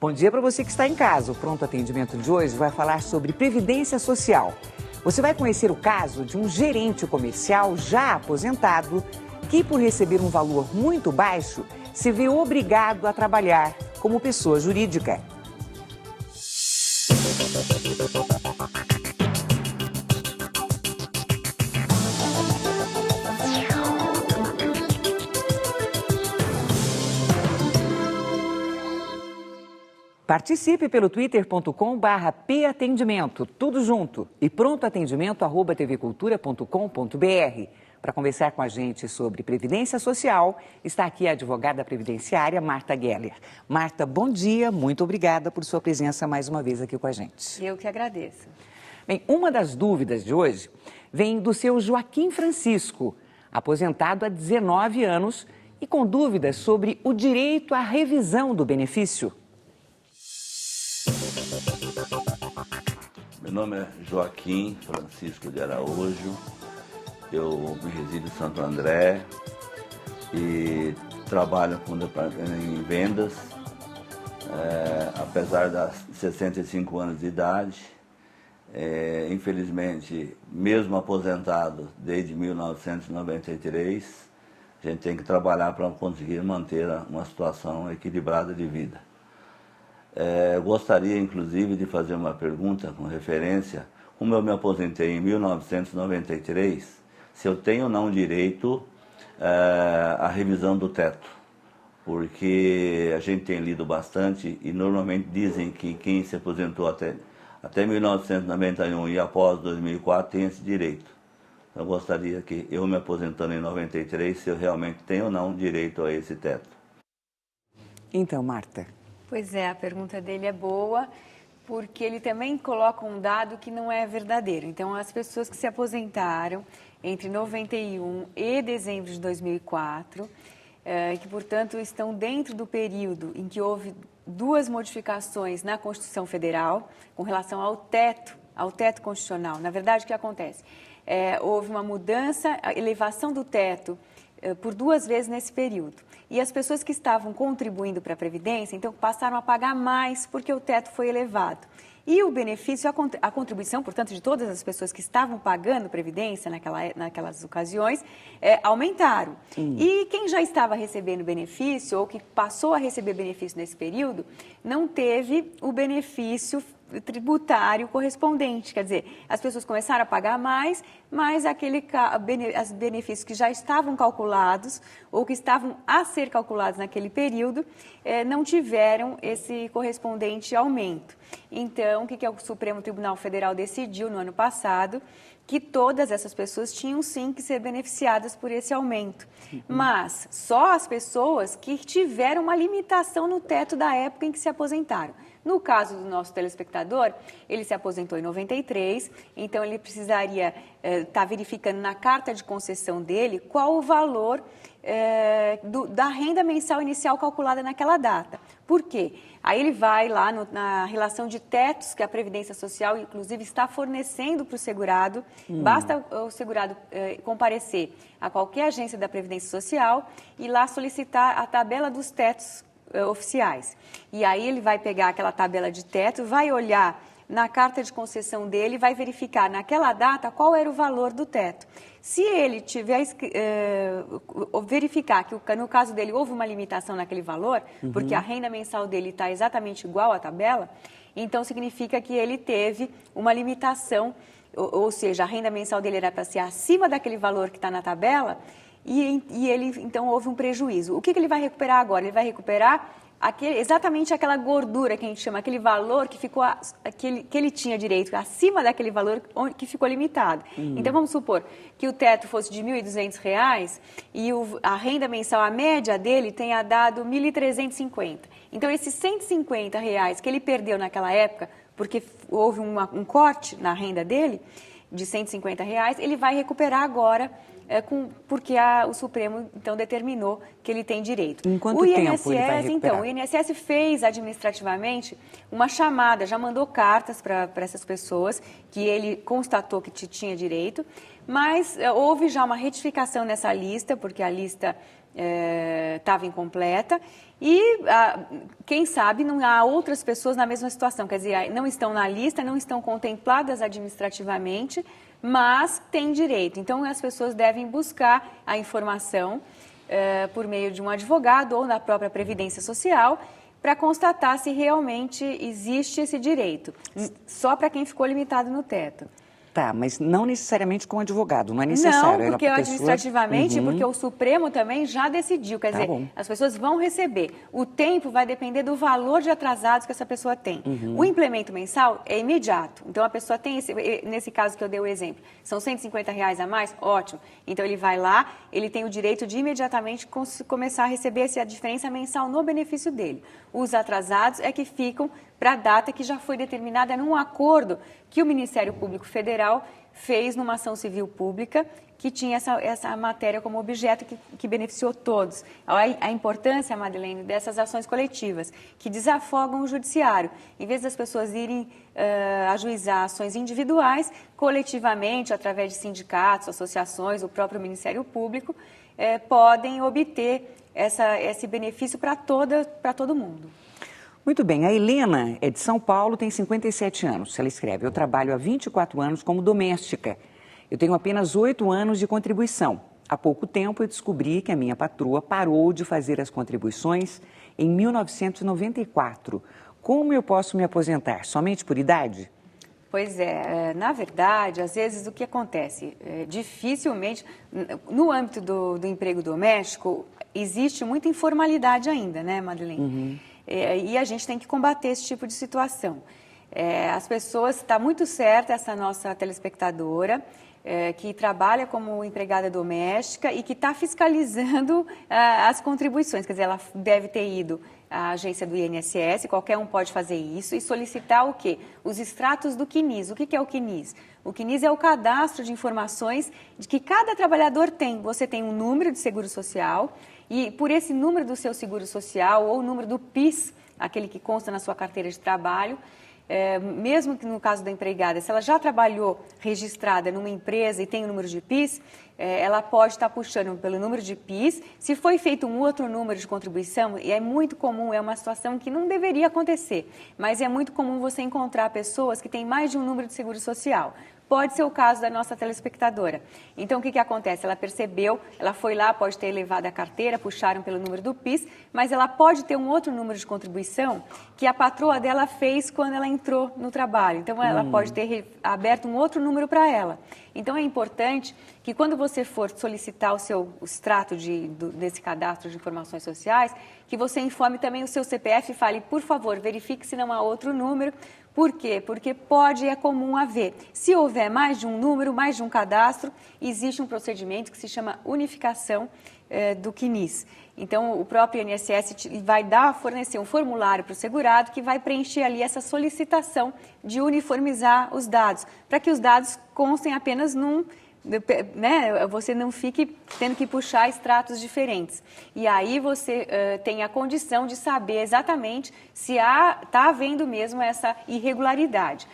Bom dia para você que está em casa. O Pronto Atendimento de hoje vai falar sobre Previdência Social. Você vai conhecer o caso de um gerente comercial já aposentado que, por receber um valor muito baixo, se vê obrigado a trabalhar como pessoa jurídica. Participe pelo twitter.com/patendimento, tudo junto, e prontoatendimento@tvcultura.com.br. Para conversar com a gente sobre Previdência Social, está aqui a advogada previdenciária Marta Geller. Marta, bom dia, muito obrigada por sua presença mais uma vez aqui com a gente. Eu que agradeço. Bem, uma das dúvidas de hoje vem do seu Joaquim Francisco, aposentado há 19 anos e com dúvidas sobre o direito à revisão do benefício. Meu nome é Joaquim Francisco de Araújo, eu me resido em Santo André e trabalho em vendas, apesar das 65 anos de idade. Infelizmente, mesmo aposentado desde 1993, a gente tem que trabalhar para conseguir manter uma situação equilibrada de vida. Gostaria, inclusive, de fazer uma pergunta com referência, como eu me aposentei em 1993, se eu tenho ou não direito à revisão do teto, porque a gente tem lido bastante e normalmente dizem que quem se aposentou até 1991 e após 2004 tem esse direito. Eu gostaria que eu me aposentando em 93, se eu realmente tenho ou não direito a esse teto. Então, Marta. Pois é, a pergunta dele é boa, porque ele também coloca um dado que não é verdadeiro. Então, as pessoas que se aposentaram entre 91 e dezembro de 2004, que, portanto, estão dentro do período em que houve duas modificações na Constituição Federal com relação ao teto constitucional. Na verdade, o que acontece? Houve uma mudança, a elevação do teto por duas vezes nesse período. E as pessoas que estavam contribuindo para a Previdência, então, passaram a pagar mais porque o teto foi elevado. E o benefício, a contribuição, portanto, de todas as pessoas que estavam pagando Previdência naquelas ocasiões, aumentaram. E quem já estava recebendo benefício, ou que passou a receber benefício nesse período, não teve o benefício tributário correspondente. Quer dizer, as pessoas começaram a pagar mais, mas os benefícios que já estavam calculados ou que estavam a ser calculados naquele período não tiveram esse correspondente aumento. Então, o que o Supremo Tribunal Federal decidiu no ano passado? Que todas essas pessoas tinham sim que ser beneficiadas por esse aumento. Mas só as pessoas que tiveram uma limitação no teto da época em que se aposentaram. No caso do nosso telespectador, ele se aposentou em 93, então ele precisaria estar verificando na carta de concessão dele qual o valor da renda mensal inicial calculada naquela data. Por quê? Aí ele vai lá na relação de tetos que a Previdência Social, inclusive, está fornecendo para o segurado. Basta o segurado comparecer a qualquer agência da Previdência Social e lá solicitar a tabela dos tetos oficiais. E aí ele vai pegar aquela tabela de teto, vai olhar na carta de concessão dele, vai verificar naquela data qual era o valor do teto. Se ele tiver verificar que no caso dele houve uma limitação naquele valor, porque a renda mensal dele está exatamente igual à tabela, então significa que ele teve uma limitação, ou seja, a renda mensal dele era para ser acima daquele valor que está na tabela, e ele, então, houve um prejuízo. O que ele vai recuperar agora? Ele vai recuperar exatamente aquela gordura que a gente chama, aquele valor que ficou, que ele tinha direito, acima daquele valor que ficou limitado. Então, vamos supor que o teto fosse de R$ 1.200 e a renda mensal, a média dele, tenha dado R$ 1.350. Então, esses R$ 150 que ele perdeu naquela época, porque houve um corte na renda dele, de R$ 150, ele vai recuperar agora, porque o Supremo, então, determinou que ele tem direito. Em quanto tempo ele vai recuperar? Então, o INSS fez administrativamente uma chamada, já mandou cartas para essas pessoas que ele constatou que tinha direito, mas houve já uma retificação nessa lista, porque a lista estava incompleta, E, quem sabe, não há outras pessoas na mesma situação, quer dizer, não estão na lista, não estão contempladas administrativamente, mas têm direito. Então, as pessoas devem buscar a informação por meio de um advogado ou da própria Previdência Social para constatar se realmente existe esse direito, só para quem ficou limitado no teto. Tá, mas não necessariamente com advogado, não é necessário. Não, porque administrativamente, porque o Supremo também já decidiu, quer dizer, as pessoas vão receber. O tempo vai depender do valor de atrasados que essa pessoa tem. O implemento mensal é imediato, então a pessoa tem, nesse caso que eu dei o exemplo, são R$150 a mais, ótimo. Então ele vai lá, ele tem o direito de imediatamente começar a receber essa diferença mensal no benefício dele. Os atrasados é que ficam para a data que já foi determinada num acordo que o Ministério Público Federal fez numa ação civil pública que tinha essa matéria como objeto que beneficiou todos. A importância, Madeleine, dessas ações coletivas, que desafogam o judiciário. Em vez das pessoas irem ajuizar ações individuais, coletivamente, através de sindicatos, associações, o próprio Ministério Público, podem obter esse benefício para todo mundo. Muito bem, a Helena é de São Paulo, tem 57 anos. Ela escreve: eu trabalho há 24 anos como doméstica. Eu tenho apenas 8 anos de contribuição. Há pouco tempo eu descobri que a minha patroa parou de fazer as contribuições em 1994. Como eu posso me aposentar? Somente por idade? Pois é, na verdade, às vezes o que acontece? Dificilmente, no âmbito do emprego doméstico, existe muita informalidade ainda, né, Madeleine? E a gente tem que combater esse tipo de situação. As pessoas, está muito certa essa nossa telespectadora, que trabalha como empregada doméstica e que está fiscalizando as contribuições. Quer dizer, ela deve ter ido à agência do INSS, qualquer um pode fazer isso, e solicitar o quê? Os extratos do CNIS. O que é o CNIS? O CNIS é o cadastro de informações de que cada trabalhador tem. Você tem um número de seguro social e por esse número do seu seguro social ou o número do PIS, aquele que consta na sua carteira de trabalho, mesmo que no caso da empregada, se ela já trabalhou registrada numa empresa e tem o número de PIS, ela pode estar puxando pelo número de PIS. Se foi feito um outro número de contribuição, e é muito comum, é uma situação que não deveria acontecer, mas é muito comum você encontrar pessoas que têm mais de um número de seguro social. Pode ser o caso da nossa telespectadora. Então, o que acontece? Ela percebeu, ela foi lá, pode ter elevado a carteira, puxaram pelo número do PIS, mas ela pode ter um outro número de contribuição que a patroa dela fez quando ela entrou no trabalho. Então, ela pode ter aberto um outro número para ela. Então, é importante que quando você for solicitar o extrato desse cadastro de informações sociais, que você informe também o seu CPF e fale, por favor, verifique se não há outro número. Por quê? Porque pode e é comum haver. Se houver mais de um número, mais de um cadastro, existe um procedimento que se chama unificação do CNIS. Então, o próprio INSS vai fornecer um formulário para o segurado que vai preencher ali essa solicitação de uniformizar os dados, para que os dados constem apenas você não fique tendo que puxar extratos diferentes. E aí você tem a condição de saber exatamente se está havendo mesmo essa irregularidade.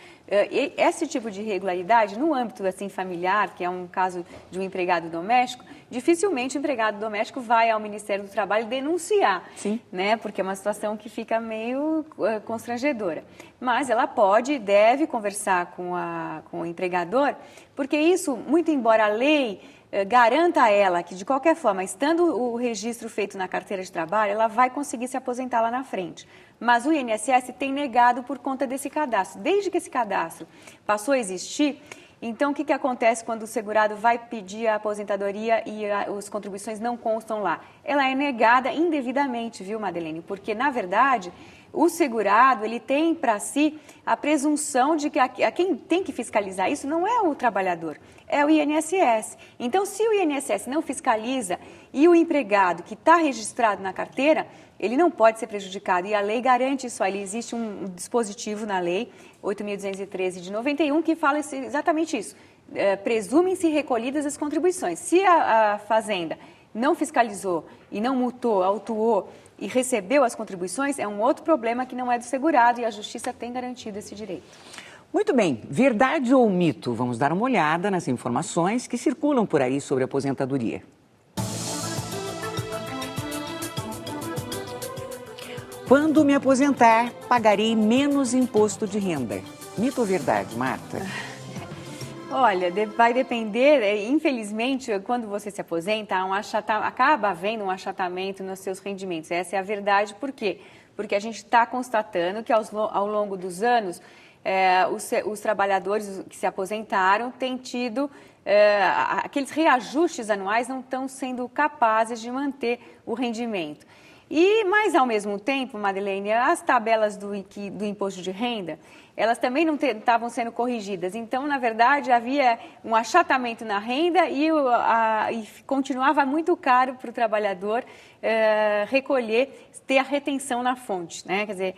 Esse tipo de irregularidade, no âmbito assim, familiar, que é um caso de um empregado doméstico, dificilmente o empregado doméstico vai ao Ministério do Trabalho denunciar, né? Porque é uma situação que fica meio constrangedora. Mas ela pode e deve conversar com o empregador, porque isso, muito embora a lei garanta a ela que, de qualquer forma, estando o registro feito na carteira de trabalho, ela vai conseguir se aposentar lá na frente. Mas o INSS tem negado por conta desse cadastro. Desde que esse cadastro passou a existir, então o que acontece quando o segurado vai pedir a aposentadoria e as contribuições não constam lá? Ela é negada indevidamente, viu, Madeleine? Porque, na verdade, o segurado, ele tem para si a presunção de que quem tem que fiscalizar isso não é o trabalhador, é o INSS. Então, se o INSS não fiscaliza e o empregado que está registrado na carteira, ele não pode ser prejudicado. E a lei garante isso. Ali existe um dispositivo na lei 8.213 de 91 que fala exatamente isso. Presumem-se recolhidas as contribuições. Se a Fazenda não fiscalizou e não multou, autuou e recebeu as contribuições, é um outro problema que não é do segurado e a Justiça tem garantido esse direito. Muito bem, verdade ou mito? Vamos dar uma olhada nas informações que circulam por aí sobre a aposentadoria. Quando me aposentar, pagarei menos imposto de renda. Mito ou verdade, Marta? Olha, vai depender, infelizmente, quando você se aposenta, acaba havendo um achatamento nos seus rendimentos. Essa é a verdade, por quê? Porque a gente está constatando que ao longo dos anos, os trabalhadores que se aposentaram têm tido aqueles reajustes anuais, não estão sendo capazes de manter o rendimento. Mas, ao mesmo tempo, Madeleine, as tabelas do imposto de renda, elas também não estavam sendo corrigidas. Então, na verdade, havia um achatamento na renda e continuava muito caro para o trabalhador recolher, ter a retenção na fonte, né? Quer dizer,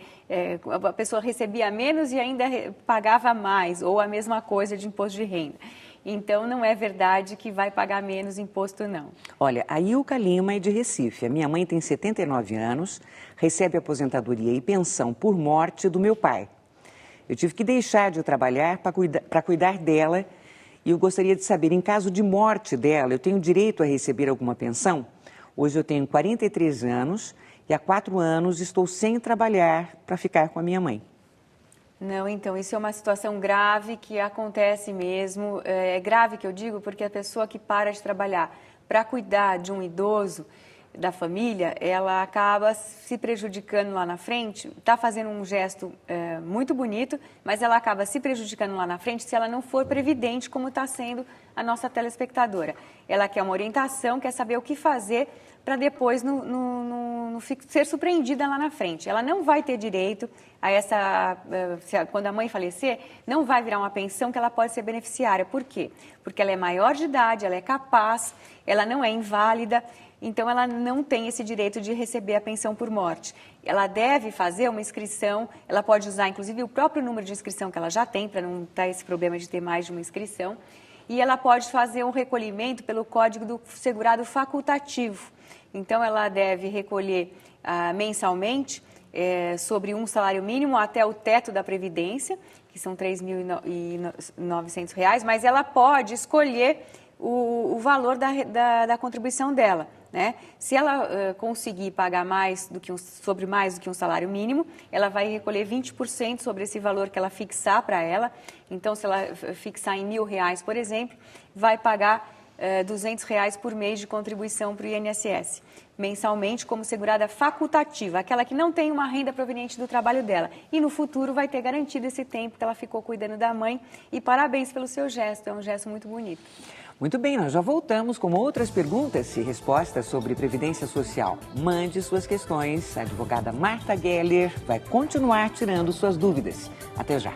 a pessoa recebia menos e ainda pagava mais, ou a mesma coisa de imposto de renda. Então, não é verdade que vai pagar menos imposto, não. Olha, a Ilka Lima é de Recife. A minha mãe tem 79 anos, recebe aposentadoria e pensão por morte do meu pai. Eu tive que deixar de trabalhar para cuidar dela e eu gostaria de saber, em caso de morte dela, eu tenho direito a receber alguma pensão? Hoje eu tenho 43 anos e há 4 anos estou sem trabalhar para ficar com a minha mãe. Não, então, isso é uma situação grave que acontece mesmo. É grave que eu digo porque a pessoa que para de trabalhar para cuidar de um idoso da família, ela acaba se prejudicando lá na frente, está fazendo um gesto muito bonito, mas ela acaba se prejudicando lá na frente se ela não for previdente, como está sendo a nossa telespectadora. Ela quer uma orientação, quer saber o que fazer para depois ser surpreendida lá na frente. Ela não vai ter direito a quando a mãe falecer, não vai virar uma pensão que ela pode ser beneficiária. Por quê? Porque ela é maior de idade, ela é capaz, ela não é inválida, então ela não tem esse direito de receber a pensão por morte. Ela deve fazer uma inscrição, ela pode usar inclusive o próprio número de inscrição que ela já tem, para não ter esse problema de ter mais de uma inscrição, e ela pode fazer um recolhimento pelo Código do Segurado Facultativo. Então, ela deve recolher mensalmente sobre um salário mínimo até o teto da Previdência, que são R$ 3.900, mas ela pode escolher o valor da contribuição dela, né? Se ela conseguir pagar sobre mais do que um salário mínimo, ela vai recolher 20% sobre esse valor que ela fixar para ela. Então, se ela fixar em R$1.000, por exemplo, vai pagar R$200 por mês de contribuição para o INSS, mensalmente, como segurada facultativa, aquela que não tem uma renda proveniente do trabalho dela. E no futuro vai ter garantido esse tempo que ela ficou cuidando da mãe. E parabéns pelo seu gesto, é um gesto muito bonito. Muito bem, nós já voltamos com outras perguntas e respostas sobre Previdência Social. Mande suas questões, a advogada Marta Geller vai continuar tirando suas dúvidas. Até já.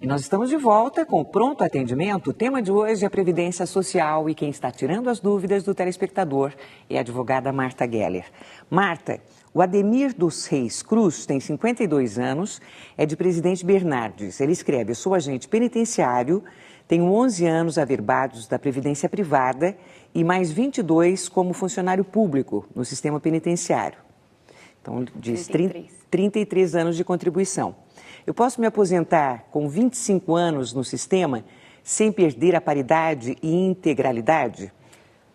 E nós estamos de volta com o Pronto Atendimento. O tema de hoje é a Previdência Social e quem está tirando as dúvidas do telespectador é a advogada Marta Geller. Marta, o Ademir dos Reis Cruz tem 52 anos, é de Presidente Bernardes. Ele escreve: sou agente penitenciário, tenho 11 anos averbados da Previdência Privada e mais 22 como funcionário público no sistema penitenciário. Então, diz 33 anos de contribuição. Eu posso me aposentar com 25 anos no sistema sem perder a paridade e integralidade?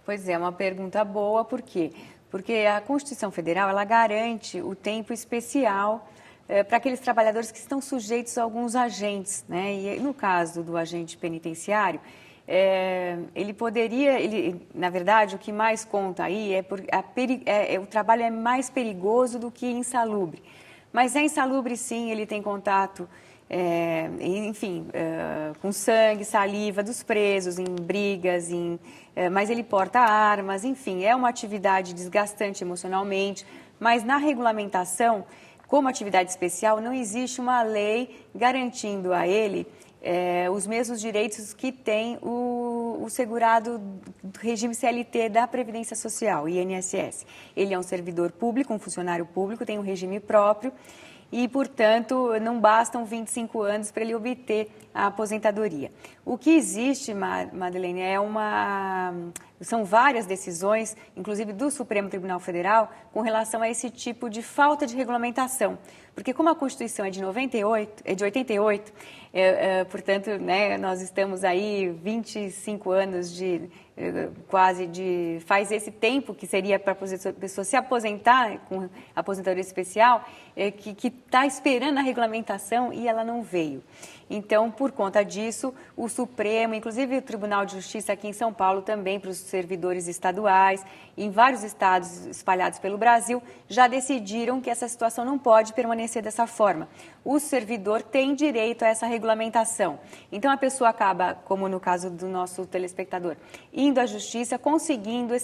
Pois é, uma pergunta boa, por quê? Porque a Constituição Federal, ela garante o tempo especial para aqueles trabalhadores que estão sujeitos a alguns agentes, né? E no caso do agente penitenciário, na verdade, o que mais conta aí o trabalho é mais perigoso do que insalubre. Mas é insalubre, sim, ele tem contato, com sangue, saliva dos presos, em brigas, mas ele porta armas, enfim, é uma atividade desgastante emocionalmente, mas na regulamentação, como atividade especial, não existe uma lei garantindo a ele os mesmos direitos que tem o segurado do regime CLT da Previdência Social, INSS. Ele é um servidor público, um funcionário público, tem um regime próprio e, portanto, não bastam 25 anos para ele obter a aposentadoria. O que existe, Madeleine, são várias decisões, inclusive do Supremo Tribunal Federal, com relação a esse tipo de falta de regulamentação. Porque como a Constituição é de 88, portanto, né, nós estamos aí 25 anos faz esse tempo que seria para a pessoa se aposentar com aposentadoria especial, que está esperando a regulamentação e ela não veio. Então, por conta disso, o Supremo, inclusive o Tribunal de Justiça aqui em São Paulo também, para os servidores estaduais, em vários estados espalhados pelo Brasil, já decidiram que essa situação não pode permanecer dessa forma. O servidor tem direito a essa regulamentação. Então, a pessoa acaba, como no caso do nosso telespectador, indo à Justiça, conseguindo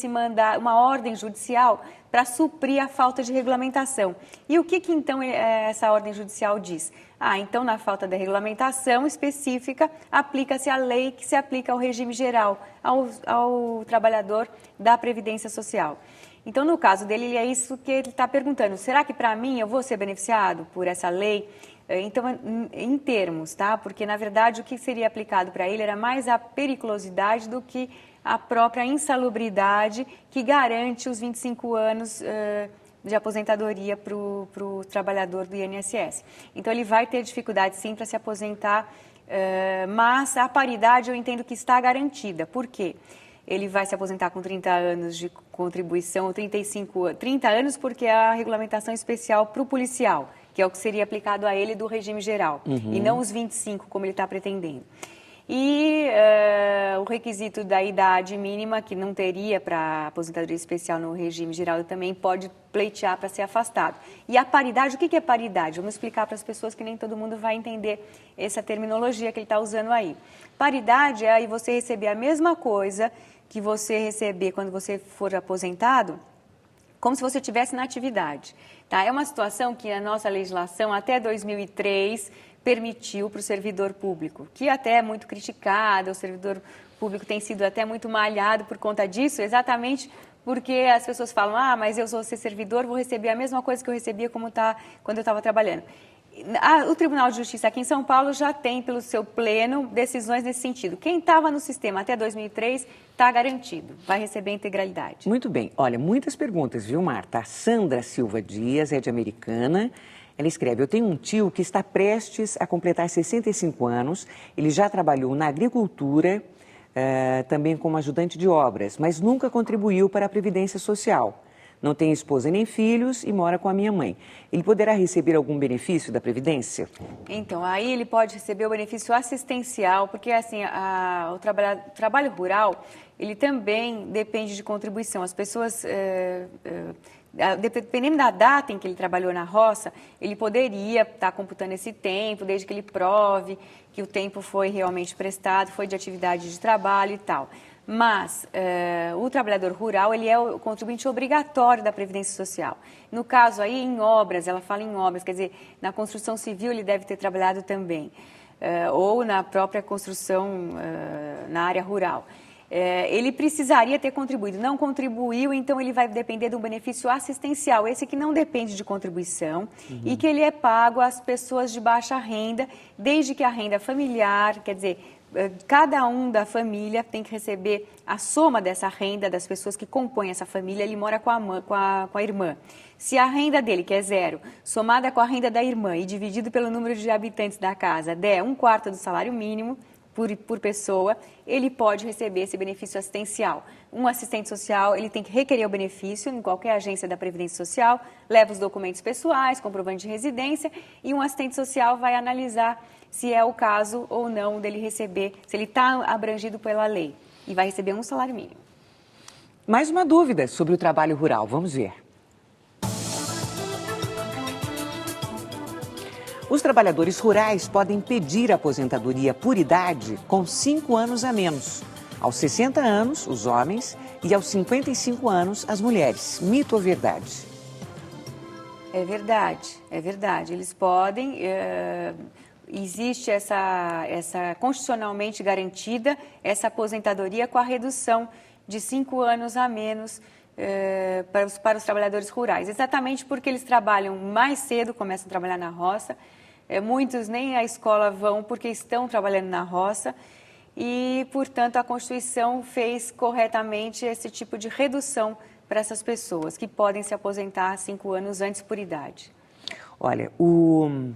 uma ordem judicial para suprir a falta de regulamentação. E o que então essa ordem judicial diz? Então, na falta da regulamentação específica, aplica-se a lei que se aplica ao regime geral, ao trabalhador da Previdência Social. Então, no caso dele, é isso que ele está perguntando. Será que, para mim, eu vou ser beneficiado por essa lei? Então, em termos, tá? Porque, na verdade, o que seria aplicado para ele era mais a periculosidade do que a própria insalubridade que garante os 25 anos de aposentadoria para o trabalhador do INSS. Então, ele vai ter dificuldade, sim, para se aposentar, mas a paridade eu entendo que está garantida. Por quê? Ele vai se aposentar com 30 anos de contribuição, 30 anos porque é a regulamentação especial para o policial, que é o que seria aplicado a ele do regime geral, e não os 25, como ele está pretendendo. E o requisito da idade mínima, que não teria para aposentadoria especial no regime geral, ele também pode pleitear para ser afastado. E a paridade, o que é paridade? Vamos explicar para as pessoas que nem todo mundo vai entender essa terminologia que ele está usando aí. Paridade é aí você receber a mesma coisa que você receber quando você for aposentado, como se você estivesse na atividade. Tá? É uma situação que a nossa legislação, até 2003, permitiu para o servidor público, que até é muito criticado, o servidor público tem sido até muito malhado por conta disso, exatamente porque as pessoas falam, mas eu sou ser servidor, vou receber a mesma coisa que eu recebia quando eu estava trabalhando. O Tribunal de Justiça aqui em São Paulo já tem, pelo seu pleno, decisões nesse sentido. Quem estava no sistema até 2003 está garantido, vai receber a integralidade. Muito bem. Olha, muitas perguntas, viu, Marta? A Sandra Silva Dias é de Americana. Ela escreve, eu tenho um tio que está prestes a completar 65 anos. Ele já trabalhou na agricultura, também como ajudante de obras, mas nunca contribuiu para a Previdência Social. Não tem esposa nem filhos e mora com a minha mãe. Ele poderá receber algum benefício da Previdência? Então, aí ele pode receber o benefício assistencial, porque assim, o trabalho rural, ele também depende de contribuição. As pessoas, dependendo da data em que ele trabalhou na roça, ele poderia estar computando esse tempo, desde que ele prove que o tempo foi realmente prestado, foi de atividade de trabalho e tal. Mas o trabalhador rural, ele é o contribuinte obrigatório da Previdência Social. No caso aí, em obras, ela fala em obras, quer dizer, na construção civil ele deve ter trabalhado também, ou na própria construção na área rural. Ele precisaria ter contribuído, não contribuiu, então ele vai depender de um benefício assistencial, esse que não depende de contribuição e que ele é pago às pessoas de baixa renda, desde que a renda familiar, quer dizer, cada um da família tem que receber a soma dessa renda das pessoas que compõem essa família, ele mora com a irmã. Se a renda dele, que é 0, somada com a renda da irmã e dividido pelo número de habitantes da casa, der 1/4 do salário mínimo por pessoa, ele pode receber esse benefício assistencial. Um assistente social, ele tem que requerer o benefício em qualquer agência da Previdência Social, leva os documentos pessoais, comprovante de residência, e um assistente social vai analisar se é o caso ou não dele receber, se ele está abrangido pela lei, e vai receber um salário mínimo. Mais uma dúvida sobre o trabalho rural, vamos ver. Os trabalhadores rurais podem pedir aposentadoria por idade com 5 anos a menos. Aos 60 anos, os homens, e aos 55 anos, as mulheres. Mito ou verdade? É verdade. Eles podem... Existe essa constitucionalmente garantida, essa aposentadoria com a redução de 5 anos a menos para os trabalhadores rurais. Exatamente porque eles trabalham mais cedo, começam a trabalhar na roça, muitos nem à escola vão porque estão trabalhando na roça e, portanto, a Constituição fez corretamente esse tipo de redução para essas pessoas que podem se aposentar 5 anos antes por idade. Olha, o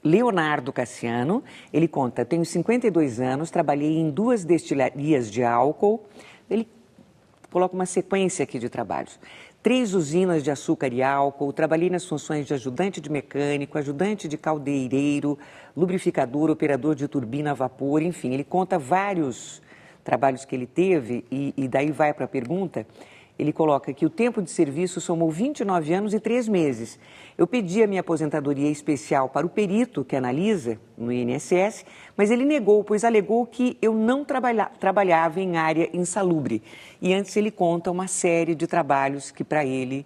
Leonardo Cassiano, ele conta, tenho 52 anos, trabalhei em 2 destilarias de álcool, ele coloca uma sequência aqui de trabalhos. 3 usinas de açúcar e álcool, trabalhei nas funções de ajudante de mecânico, ajudante de caldeireiro, lubrificador, operador de turbina a vapor, enfim, ele conta vários trabalhos que ele teve e daí vai para a pergunta. Ele coloca que o tempo de serviço somou 29 anos e 3 meses. Eu pedi a minha aposentadoria especial para o perito que analisa no INSS, mas ele negou, pois alegou que eu não trabalhava em área insalubre. E antes ele conta uma série de trabalhos que para ele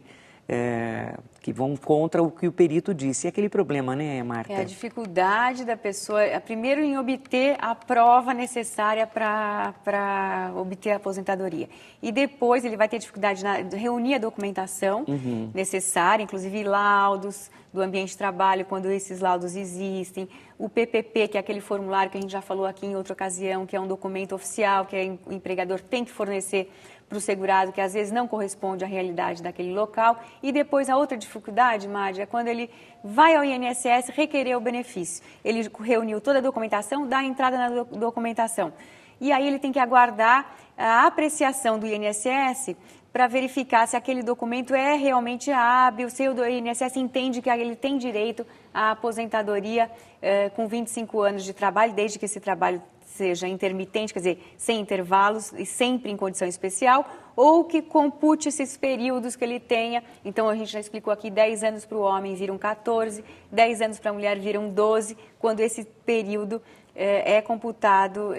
que vão contra o que o perito disse. E aquele problema, né, Marta? É a dificuldade da pessoa, primeiro em obter a prova necessária para obter a aposentadoria. E depois ele vai ter dificuldade de reunir a documentação necessária, inclusive laudos do ambiente de trabalho, quando esses laudos existem. O PPP, que é aquele formulário que a gente já falou aqui em outra ocasião, que é um documento oficial que o empregador tem que fornecer para o segurado, que às vezes não corresponde à realidade daquele local. E depois a outra dificuldade, Mádia, é quando ele vai ao INSS requerer o benefício. Ele reuniu toda a documentação, dá a entrada na documentação. E aí ele tem que aguardar a apreciação do INSS para verificar se aquele documento é realmente hábil, se o INSS entende que ele tem direito à aposentadoria com 25 anos de trabalho, desde que esse trabalho seja intermitente, quer dizer, sem intervalos e sempre em condição especial, ou que compute esses períodos que ele tenha. Então, a gente já explicou aqui, 10 anos para o homem viram 14, 10 anos para a mulher viram 12, quando esse período é computado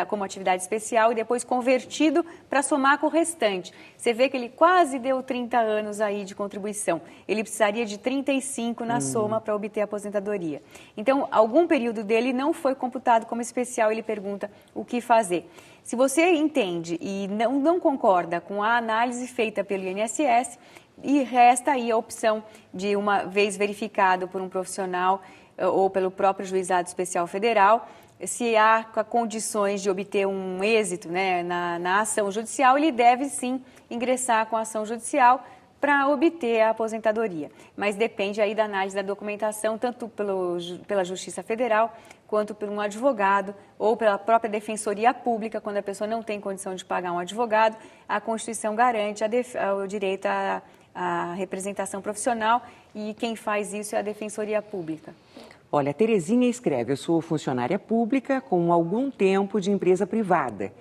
como atividade especial e depois convertido para somar com o restante. Você vê que ele quase deu 30 anos aí de contribuição. Ele precisaria de 35 na soma para obter a aposentadoria. Então, algum período dele não foi computado como especial. Ele pergunta o que fazer. Se você entende e não concorda com a análise feita pelo INSS, e resta aí a opção de, uma vez verificado por um profissional ou pelo próprio Juizado Especial Federal, se há condições de obter um êxito, né, na ação judicial, ele deve sim ingressar com a ação judicial para obter a aposentadoria. Mas depende aí da análise da documentação, tanto pela Justiça Federal, quanto por um advogado ou pela própria Defensoria Pública. Quando a pessoa não tem condição de pagar um advogado, a Constituição garante o direito à representação profissional e quem faz isso é a Defensoria Pública. Olha, a Terezinha escreve, eu sou funcionária pública com algum tempo de empresa privada,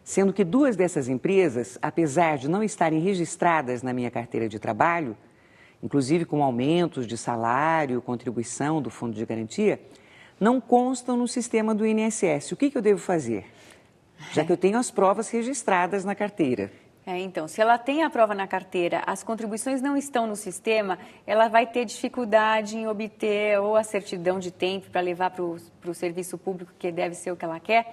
sendo que 2 dessas empresas, apesar de não estarem registradas na minha carteira de trabalho, inclusive com aumentos de salário, contribuição do Fundo de Garantia, não constam no sistema do INSS. O que eu devo fazer? Já que eu tenho as provas registradas na carteira. Então, se ela tem a prova na carteira, as contribuições não estão no sistema, ela vai ter dificuldade em obter ou a certidão de tempo para levar para o serviço público, que deve ser o que ela quer,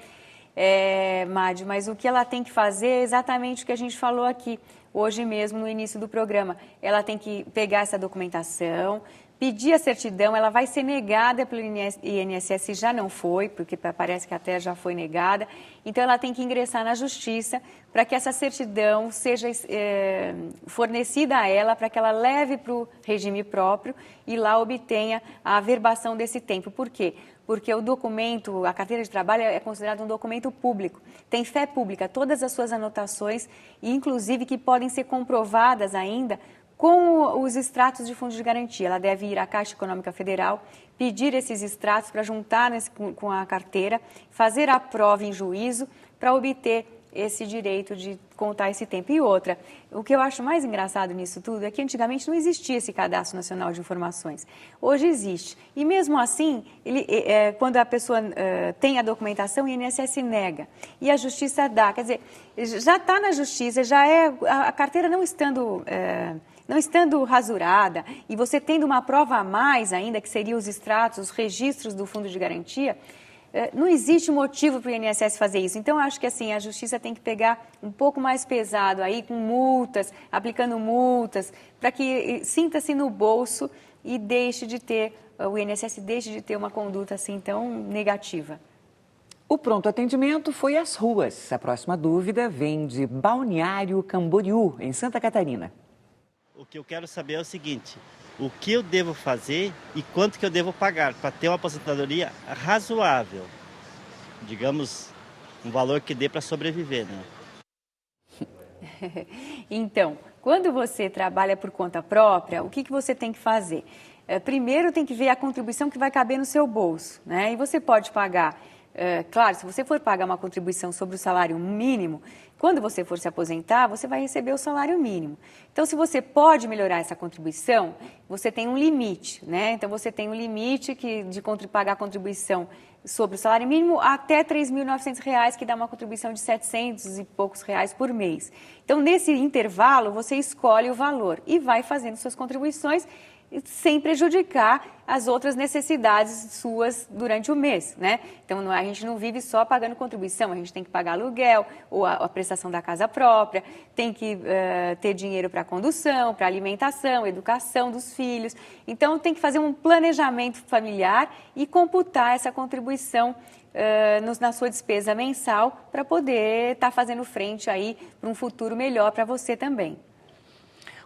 Madi, mas o que ela tem que fazer é exatamente o que a gente falou aqui, hoje mesmo no início do programa. Ela tem que pegar essa documentação, pedir a certidão, ela vai ser negada pelo INSS, já não foi, porque parece que até já foi negada. Então, ela tem que ingressar na Justiça para que essa certidão seja fornecida a ela, para que ela leve para o regime próprio e lá obtenha a averbação desse tempo. Por quê? Porque o documento, a carteira de trabalho é considerado um documento público, tem fé pública, todas as suas anotações, inclusive que podem ser comprovadas ainda com os extratos de fundo de garantia. Ela deve ir à Caixa Econômica Federal, pedir esses extratos para juntar com a carteira, fazer a prova em juízo para obter esse direito de contar esse tempo. E outra, o que eu acho mais engraçado nisso tudo é que antigamente não existia esse Cadastro Nacional de Informações. Hoje existe. E mesmo assim, quando a pessoa tem a documentação, o INSS nega. E a Justiça dá. Quer dizer, já está na Justiça, a carteira não estando rasurada e você tendo uma prova a mais ainda, que seria os extratos, os registros do Fundo de Garantia, não existe motivo para o INSS fazer isso. Então, acho que assim, a Justiça tem que pegar um pouco mais pesado aí, com multas, aplicando multas, para que sinta-se no bolso e o INSS deixe de ter uma conduta assim tão negativa. O pronto atendimento foi às ruas. A próxima dúvida vem de Balneário Camboriú, em Santa Catarina. O que eu quero saber é o seguinte: o que eu devo fazer e quanto que eu devo pagar para ter uma aposentadoria razoável? Digamos, um valor que dê para sobreviver, né? Então, quando você trabalha por conta própria, o que você tem que fazer? Primeiro tem que ver a contribuição que vai caber no seu bolso, né? E você pode pagar, claro, se você for pagar uma contribuição sobre o salário mínimo, quando você for se aposentar, você vai receber o salário mínimo. Então, se você pode melhorar essa contribuição, você tem um limite, né? Então, você tem um limite de pagar a contribuição sobre o salário mínimo até R$ 3.900, que dá uma contribuição de R$ 700 e poucos reais por mês. Então, nesse intervalo, você escolhe o valor e vai fazendo suas contribuições sem prejudicar as outras necessidades suas durante o mês, né? Então, a gente não vive só pagando contribuição, a gente tem que pagar aluguel ou a prestação da casa própria, tem que ter dinheiro para condução, para alimentação, educação dos filhos. Então, tem que fazer um planejamento familiar e computar essa contribuição na sua despesa mensal para poder estar fazendo frente aí para um futuro melhor para você também.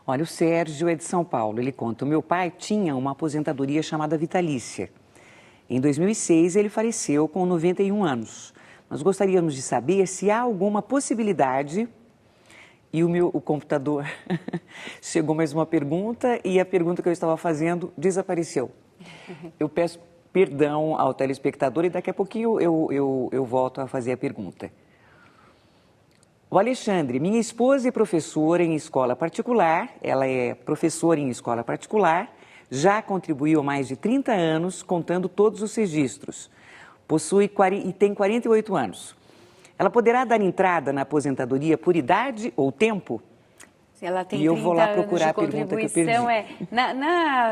Olha, o Sérgio é de São Paulo. Ele conta: o meu pai tinha uma aposentadoria chamada vitalícia. Em 2006, ele faleceu com 91 anos. Nós gostaríamos de saber se há alguma possibilidade... E o computador chegou mais uma pergunta e a pergunta que eu estava fazendo desapareceu. Eu peço perdão ao telespectador e daqui a pouquinho eu volto a fazer a pergunta. O Alexandre: minha esposa é professora em escola particular, ela é professora em escola particular, já contribuiu há mais de 30 anos, contando todos os registros. E tem 48 anos. Ela poderá dar entrada na aposentadoria por idade ou tempo? Se ela tem e eu vou lá procurar a pergunta que eu perdi.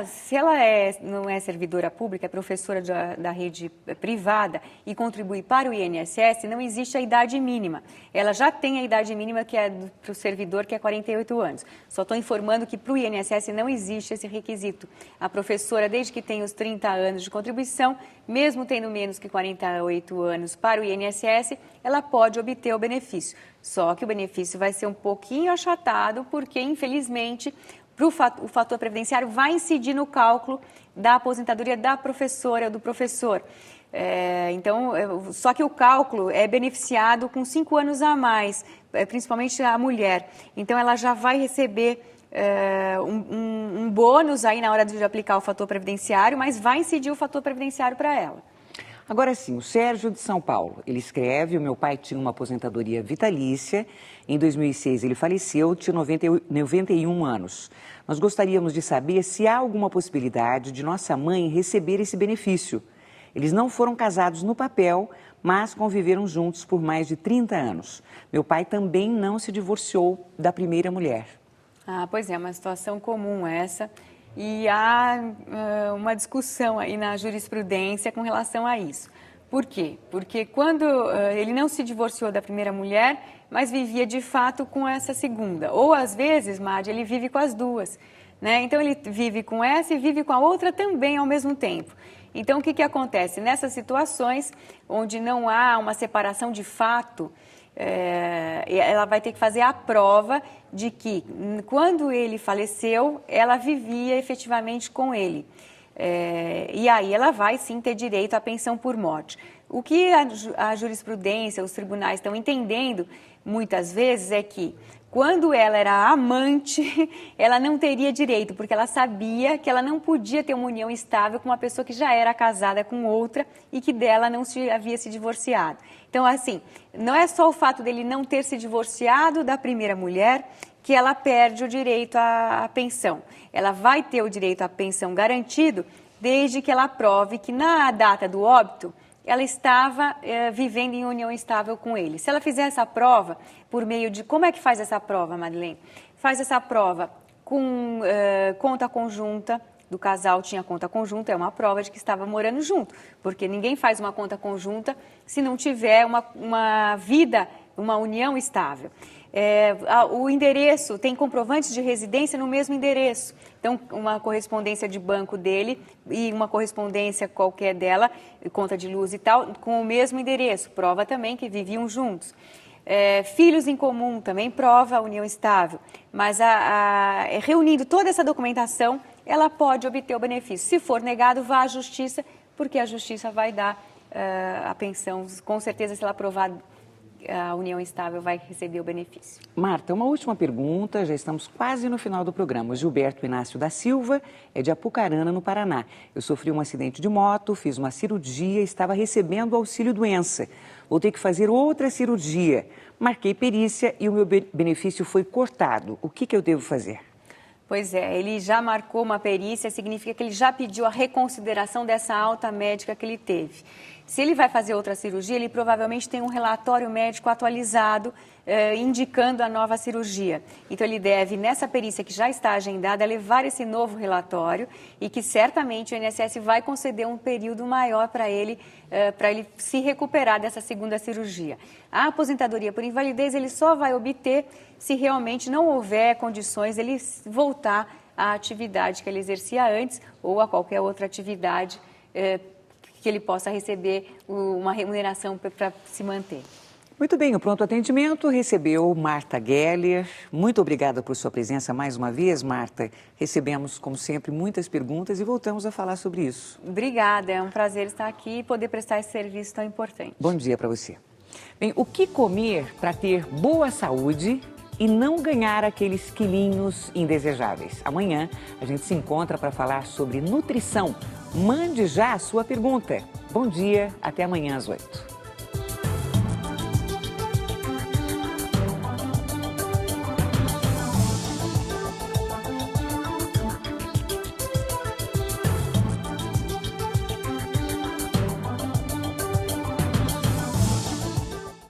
Se ela não é servidora pública, é professora da rede privada e contribui para o INSS, não existe a idade mínima. Ela já tem a idade mínima que é para o servidor, que é 48 anos. Só estou informando que para o INSS não existe esse requisito. A professora, desde que tem os 30 anos de contribuição, mesmo tendo menos que 48 anos para o INSS, ela pode obter o benefício. Só que o benefício vai ser um pouquinho achatado, porque, infelizmente, o fator previdenciário vai incidir no cálculo da aposentadoria da professora ou do professor. Só que o cálculo é beneficiado com 5 anos a mais, principalmente a mulher. Então, ela já vai receber um bônus aí na hora de aplicar o fator previdenciário, mas vai incidir o fator previdenciário para ela. Agora sim, o Sérgio de São Paulo, ele escreve: o meu pai tinha uma aposentadoria vitalícia, em 2006 ele faleceu, tinha 91 anos. Nós gostaríamos de saber se há alguma possibilidade de nossa mãe receber esse benefício. Eles não foram casados no papel, mas conviveram juntos por mais de 30 anos. Meu pai também não se divorciou da primeira mulher. Pois é, uma situação comum essa. E há uma discussão aí na jurisprudência com relação a isso. Por quê? Porque quando ele não se divorciou da primeira mulher, mas vivia de fato com essa segunda. Ou às vezes, Madi, ele vive com as duas, né? Então ele vive com essa e vive com a outra também ao mesmo tempo. Então o que acontece? Nessas situações onde não há uma separação de fato, ela vai ter que fazer a prova de que, quando ele faleceu, ela vivia efetivamente com ele. E aí ela vai, sim, ter direito à pensão por morte. O que a jurisprudência, os tribunais estão entendendo, muitas vezes, é que, quando ela era amante, ela não teria direito, porque ela sabia que ela não podia ter uma união estável com uma pessoa que já era casada com outra e que dela não havia se divorciado. Então, assim, não é só o fato dele não ter se divorciado da primeira mulher que ela perde o direito à pensão. Ela vai ter o direito à pensão garantido desde que ela prove que, na data do óbito, ela estava vivendo em união estável com ele. Se ela fizer essa prova por meio de... Como é que faz essa prova, Madeleine? Faz essa prova com conta conjunta do casal, tinha conta conjunta, é uma prova de que estava morando junto, porque ninguém faz uma conta conjunta se não tiver uma vida, uma união estável. O endereço, tem comprovantes de residência no mesmo endereço. Então, uma correspondência de banco dele e uma correspondência qualquer dela, conta de luz e tal, com o mesmo endereço. Prova também que viviam juntos. Filhos em comum também prova a união estável. Mas reunindo toda essa documentação, ela pode obter o benefício. Se for negado, vá à justiça, porque a justiça vai dar a pensão. Com certeza, se ela aprovar, a união estável vai receber o benefício. Marta, uma última pergunta, já estamos quase no final do programa. O Gilberto Inácio da Silva é de Apucarana, no Paraná. Eu sofri um acidente de moto, fiz uma cirurgia, estava recebendo auxílio-doença. Vou ter que fazer outra cirurgia. Marquei perícia e o meu benefício foi cortado. O que eu devo fazer? Pois é, ele já marcou uma perícia, significa que ele já pediu a reconsideração dessa alta médica que ele teve. Se ele vai fazer outra cirurgia, ele provavelmente tem um relatório médico atualizado, indicando a nova cirurgia. Então, ele deve, nessa perícia que já está agendada, levar esse novo relatório e que certamente o INSS vai conceder um período maior para ele se recuperar dessa segunda cirurgia. A aposentadoria por invalidez ele só vai obter se realmente não houver condições de ele voltar à atividade que ele exercia antes ou a qualquer outra atividade que ele possa receber uma remuneração para se manter. Muito bem, o Pronto Atendimento recebeu Marta Geller. Muito obrigada por sua presença mais uma vez, Marta. Recebemos, como sempre, muitas perguntas e voltamos a falar sobre isso. Obrigada, é um prazer estar aqui e poder prestar esse serviço tão importante. Bom dia para você. Bem, o que comer para ter boa saúde e não ganhar aqueles quilinhos indesejáveis? Amanhã a gente se encontra para falar sobre nutrição. Mande já a sua pergunta. Bom dia, até amanhã às 8h.